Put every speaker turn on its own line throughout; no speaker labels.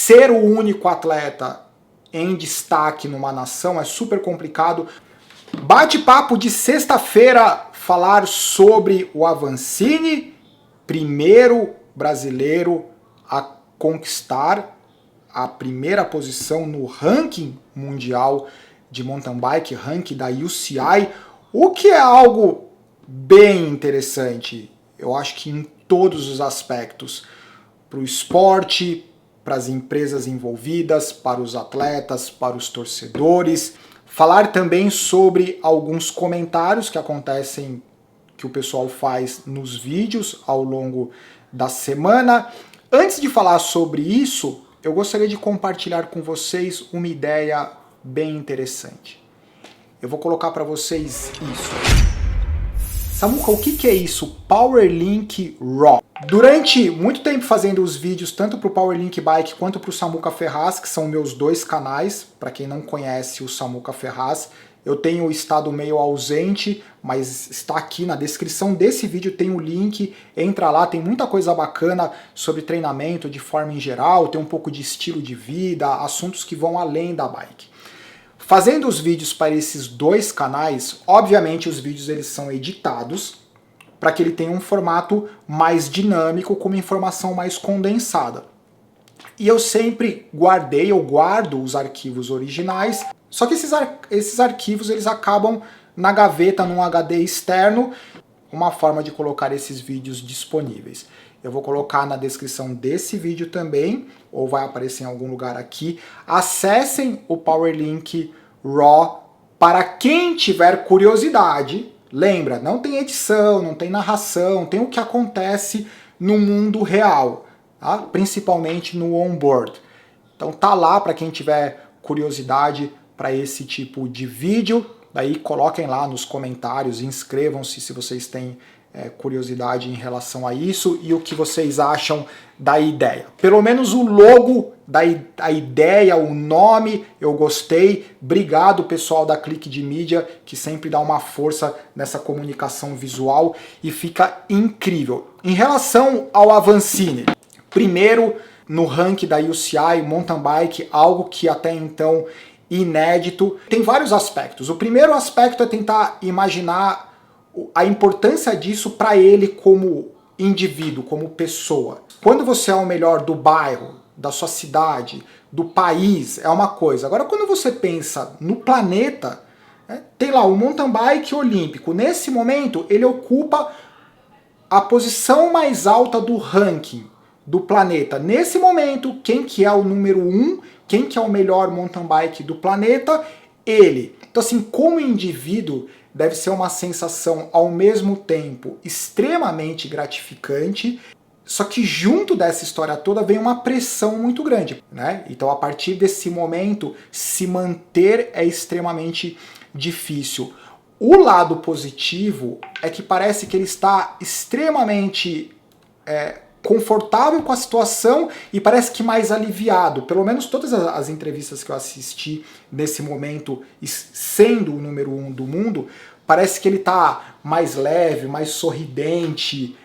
ser o único atleta em destaque numa nação é super complicado. Bate-papo de sexta-feira, falar sobre o Avancini, primeiro brasileiro a conquistar a primeira posição no ranking mundial de mountain bike, ranking da UCI, o que é algo bem interessante, eu acho que em todos os aspectos, para o esporte, para as empresas envolvidas, para os atletas, para os torcedores. Falar também sobre alguns comentários que acontecem, que o pessoal faz nos vídeos ao longo da semana. Antes de falar sobre isso, eu gostaria de compartilhar com vocês uma ideia bem interessante. Eu vou colocar para vocês isso. Samuca, o que é isso? PowerLink Raw. Durante muito tempo fazendo os vídeos tanto para o PowerLink Bike quanto para o Samuca Ferraz, que são meus dois canais, para quem não conhece o Samuca Ferraz, eu tenho estado meio ausente, mas está aqui na descrição desse vídeo, tem o link, entra lá, tem muita coisa bacana sobre treinamento de forma em geral, tem um pouco de estilo de vida, assuntos que vão além da bike. Fazendo os vídeos para esses dois canais, obviamente os vídeos eles são editados para que ele tenha um formato mais dinâmico, com uma informação mais condensada. E eu sempre guardo os arquivos originais, só que esses arquivos eles acabam na gaveta, num HD externo, uma forma de colocar esses vídeos disponíveis. Eu vou colocar na descrição desse vídeo também, ou vai aparecer em algum lugar aqui. Acessem o PowerLink Raw para quem tiver curiosidade. Lembra, não tem edição, não tem narração, tem o que acontece no mundo real, tá? Principalmente no onboard. Então tá lá para quem tiver curiosidade para esse tipo de vídeo. Daí coloquem lá nos comentários, inscrevam-se se vocês têm curiosidade em relação a isso e o que vocês acham da ideia. Pelo menos o logo da ideia, o nome, eu gostei. Obrigado pessoal da Clique de Mídia, que sempre dá uma força nessa comunicação visual e fica incrível. Em relação ao Avancini, primeiro no ranking da UCI Mountain Bike, algo que até então inédito. Tem vários aspectos. O primeiro aspecto é tentar imaginar a importância disso para ele como indivíduo, como pessoa. Quando você é o melhor do bairro, da sua cidade, do país, é uma coisa. Agora, quando você pensa no planeta, tem lá o mountain bike olímpico. Nesse momento, ele ocupa a posição mais alta do ranking do planeta. Nesse momento, quem que é o número 1, quem que é o melhor mountain bike do planeta? Ele. Então, assim, como indivíduo, deve ser uma sensação ao mesmo tempo extremamente gratificante, só que junto dessa história toda vem uma pressão muito grande, né? Então a partir desse momento se manter é extremamente difícil. O lado positivo é que parece que ele está extremamente confortável com a situação e parece que mais aliviado. Pelo menos todas as entrevistas que eu assisti nesse momento, sendo o número 1 do mundo, parece que ele está mais leve, mais sorridente.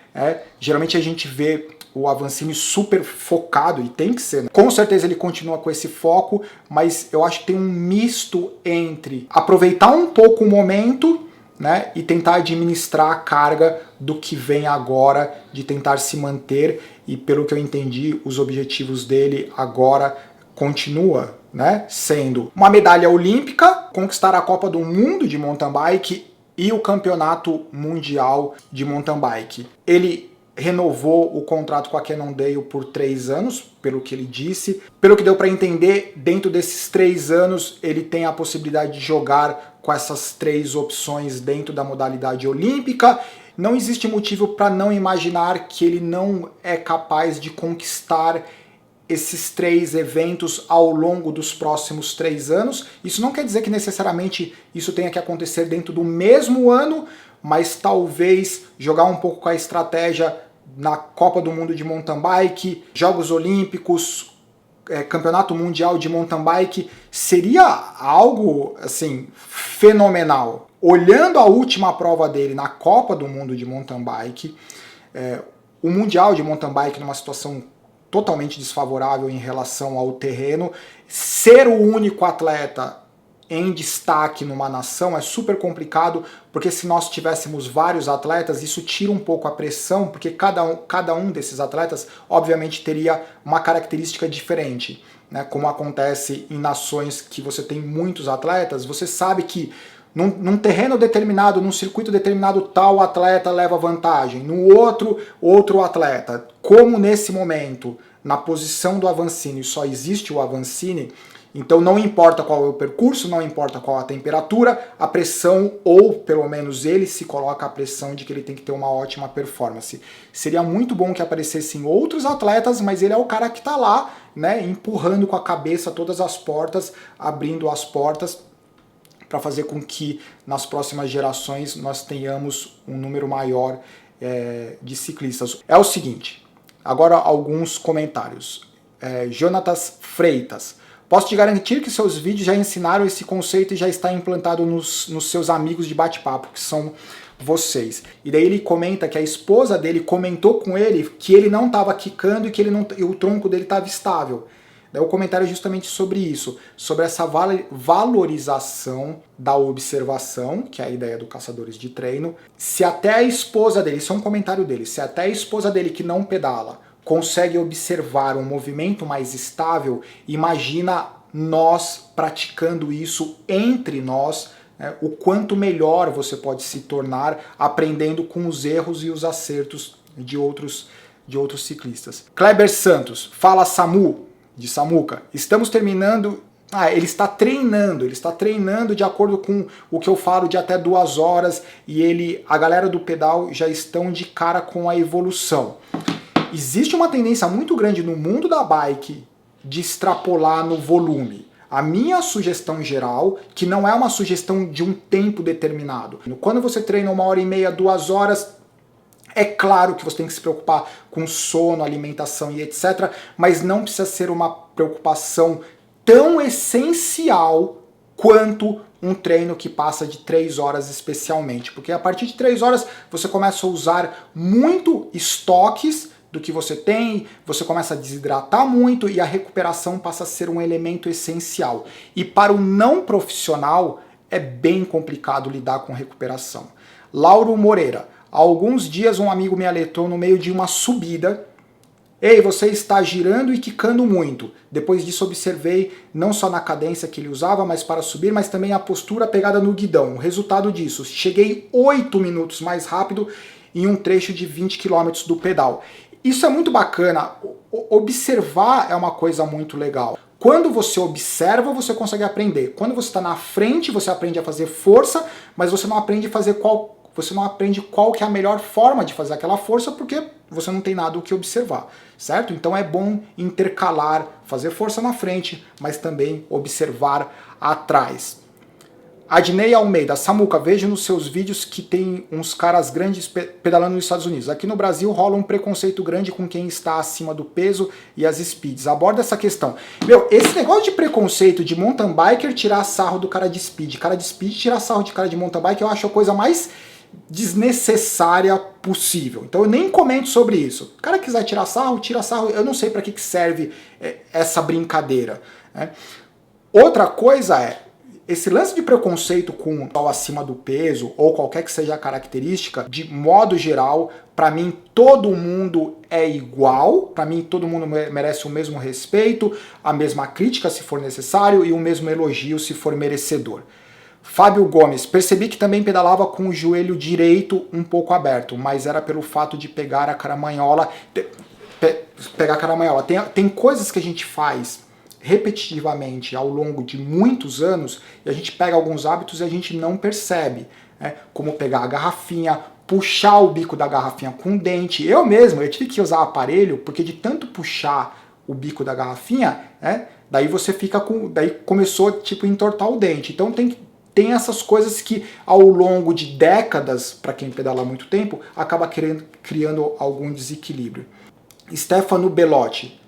Geralmente a gente vê o Avancini super focado, e tem que ser, né? Com certeza ele continua com esse foco, mas eu acho que tem um misto entre aproveitar um pouco o momento, né, e tentar administrar a carga do que vem agora, de tentar se manter, e pelo que eu entendi, os objetivos dele agora continua, né, sendo uma medalha olímpica, conquistar a Copa do Mundo de mountain bike e o Campeonato Mundial de Mountain Bike. Ele renovou o contrato com a Cannondale por 3 anos, pelo que ele disse. Pelo que deu para entender, dentro desses 3 anos, ele tem a possibilidade de jogar com essas 3 opções dentro da modalidade olímpica. Não existe motivo para não imaginar que ele não é capaz de conquistar esses 3 eventos ao longo dos próximos 3 anos. Isso não quer dizer que necessariamente isso tenha que acontecer dentro do mesmo ano, mas talvez jogar um pouco com a estratégia na Copa do Mundo de Mountain Bike, Jogos Olímpicos, Campeonato Mundial de Mountain Bike, seria algo assim fenomenal. Olhando a última prova dele na Copa do Mundo de Mountain Bike, o Mundial de Mountain Bike numa situação totalmente desfavorável em relação ao terreno. Ser o único atleta em destaque numa nação é super complicado, porque se nós tivéssemos vários atletas, isso tira um pouco a pressão, porque cada um desses atletas, obviamente, teria uma característica diferente, né? Como acontece em nações que você tem muitos atletas, você sabe que num terreno determinado, num circuito determinado, tal atleta leva vantagem, no outro atleta. Como nesse momento, na posição do Avancini, só existe o Avancini, então não importa qual é o percurso, não importa qual a temperatura, a pressão, ou pelo menos ele se coloca a pressão de que ele tem que ter uma ótima performance. Seria muito bom que aparecessem outros atletas, mas ele é o cara que está lá, né, empurrando com a cabeça todas as portas, abrindo as portas, para fazer com que nas próximas gerações nós tenhamos um número maior de ciclistas. É o seguinte, agora alguns comentários. Jonatas Freitas. Posso te garantir que seus vídeos já ensinaram esse conceito e já está implantado nos seus amigos de bate-papo, que são vocês. E daí ele comenta que a esposa dele comentou com ele que ele não estava quicando e que o tronco dele estava estável. Daí o comentário é justamente sobre isso, sobre essa valorização da observação, que é a ideia do Caçadores de Treino. Se até a esposa dele, isso é um comentário dele, se até a esposa dele que não pedala consegue observar um movimento mais estável, imagina nós praticando isso entre nós, né, o quanto melhor você pode se tornar aprendendo com os erros e os acertos de outros ciclistas. Kleber Santos, fala Samu, de Samuca, estamos terminando... ele está treinando de acordo com o que eu falo de até 2 horas e a galera do pedal já estão de cara com a evolução. Existe uma tendência muito grande no mundo da bike de extrapolar no volume. A minha sugestão geral, que não é uma sugestão de um tempo determinado. Quando você treina 1h30, 2 horas, é claro que você tem que se preocupar com sono, alimentação e etc. Mas não precisa ser uma preocupação tão essencial quanto um treino que passa de 3 horas especialmente. Porque a partir de 3 horas você começa a usar muito estoques do que você tem, você começa a desidratar muito e a recuperação passa a ser um elemento essencial. E para o não profissional é bem complicado lidar com recuperação. Lauro Moreira, há alguns dias um amigo me alertou no meio de uma subida: ei, você está girando e quicando muito. Depois disso observei não só na cadência que ele usava, mas para subir, mas também a postura pegada no guidão. O resultado disso, cheguei 8 minutos mais rápido em um trecho de 20 km do pedal. Isso é muito bacana. Observar é uma coisa muito legal. Quando você observa, você consegue aprender. Quando você está na frente, você aprende a fazer força, mas você não aprende qual que é a melhor forma de fazer aquela força, porque você não tem nada o que observar, certo? Então é bom intercalar, fazer força na frente, mas também observar atrás. Adnei Almeida, Samuca, vejo nos seus vídeos que tem uns caras grandes pedalando nos Estados Unidos. Aqui no Brasil rola um preconceito grande com quem está acima do peso e as speeds. Aborda essa questão. Meu, esse negócio de preconceito de mountain biker tirar sarro do cara de speed. Cara de speed tirar sarro de cara de mountain bike, eu acho a coisa mais desnecessária possível. Então eu nem comento sobre isso. O cara quiser tirar sarro, tira sarro. Eu não sei para que serve essa brincadeira, né? Outra coisa é, esse lance de preconceito com o acima do peso, ou qualquer que seja a característica, de modo geral, para mim todo mundo é igual, para mim todo mundo merece o mesmo respeito, a mesma crítica se for necessário e o mesmo elogio se for merecedor. Fábio Gomes, percebi que também pedalava com o joelho direito um pouco aberto, mas era pelo fato de pegar a caramanhola. Tem coisas que a gente faz repetitivamente ao longo de muitos anos e a gente pega alguns hábitos e a gente não percebe, né? Como pegar a garrafinha, puxar o bico da garrafinha com o dente. Eu tive que usar aparelho porque de tanto puxar o bico da garrafinha, né, daí você fica daí começou tipo a entortar o dente. Então tem essas coisas que ao longo de décadas, para quem pedala há muito tempo, acaba criando algum desequilíbrio. Stefano Belotti,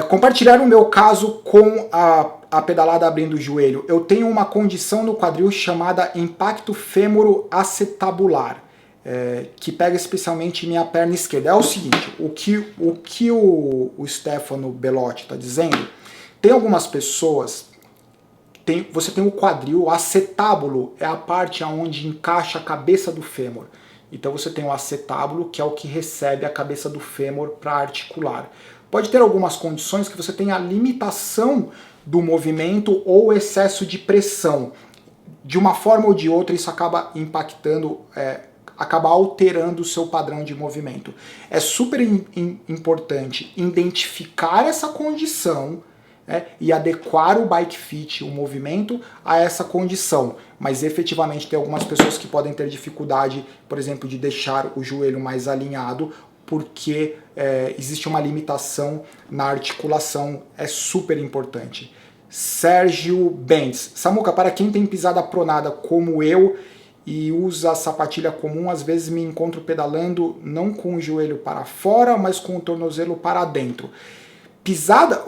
compartilhar o meu caso com a pedalada abrindo o joelho. Eu tenho uma condição no quadril chamada impacto fêmoro-acetabular. que pega especialmente minha perna esquerda. É o seguinte, o que o Stefano Bellotti está dizendo, tem algumas pessoas, você tem o quadril, o acetábulo é a parte onde encaixa a cabeça do fêmur. Então você tem o acetábulo, que é o que recebe a cabeça do fêmur para articular. Pode ter algumas condições que você tem a limitação do movimento ou excesso de pressão. De uma forma ou de outra, isso acaba impactando, acaba alterando o seu padrão de movimento. É super importante identificar essa condição, e adequar o bike fit, o movimento, a essa condição. Mas efetivamente tem algumas pessoas que podem ter dificuldade, por exemplo, de deixar o joelho mais alinhado, porque existe uma limitação na articulação, é super importante. Sérgio Bentes. Samuca, para quem tem pisada pronada como eu e usa sapatilha comum, às vezes me encontro pedalando não com o joelho para fora, mas com o tornozelo para dentro. Pisada,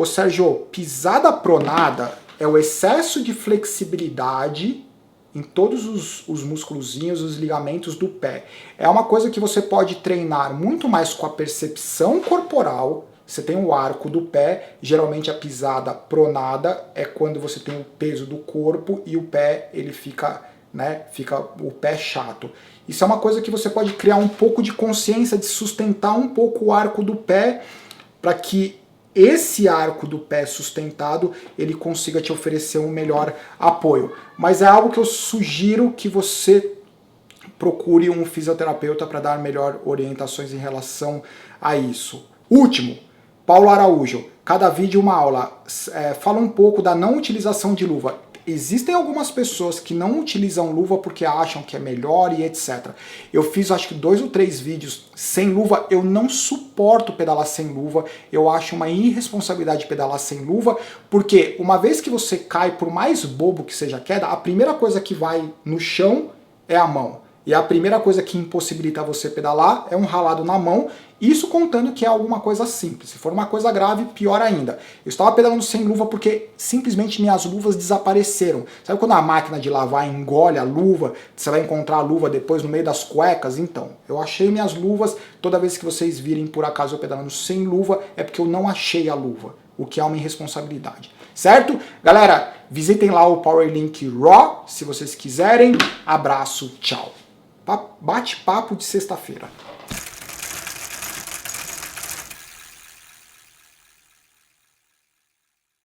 Sérgio, pisada pronada é o excesso de flexibilidade em todos os musculozinhos, os ligamentos do pé. É uma coisa que você pode treinar muito mais com a percepção corporal. Você tem o arco do pé, geralmente a pisada pronada é quando você tem o peso do corpo e o pé ele fica o pé chato. Isso é uma coisa que você pode criar um pouco de consciência, de sustentar um pouco o arco do pé, para que esse arco do pé sustentado ele consiga te oferecer um melhor apoio. Mas é algo que eu sugiro que você procure um fisioterapeuta para dar melhor orientações em relação a isso. Último, Paulo Araújo, cada vídeo uma aula. Fala um pouco da não utilização de luva. Existem algumas pessoas que não utilizam luva porque acham que é melhor e etc. Eu fiz acho que 2 ou 3 vídeos sem luva, eu não suporto pedalar sem luva, eu acho uma irresponsabilidade pedalar sem luva, porque uma vez que você cai, por mais bobo que seja a queda, a primeira coisa que vai no chão é a mão. E a primeira coisa que impossibilita você pedalar é um ralado na mão, isso contando que é alguma coisa simples. Se for uma coisa grave, pior ainda. Eu estava pedalando sem luva porque simplesmente minhas luvas desapareceram. Sabe quando a máquina de lavar engole a luva, você vai encontrar a luva depois no meio das cuecas? Então, eu achei minhas luvas, toda vez que vocês virem por acaso eu pedalando sem luva, é porque eu não achei a luva, o que é uma irresponsabilidade. Certo? Galera, visitem lá o PowerLink Raw, se vocês quiserem. Abraço, tchau. Bate-papo de sexta-feira.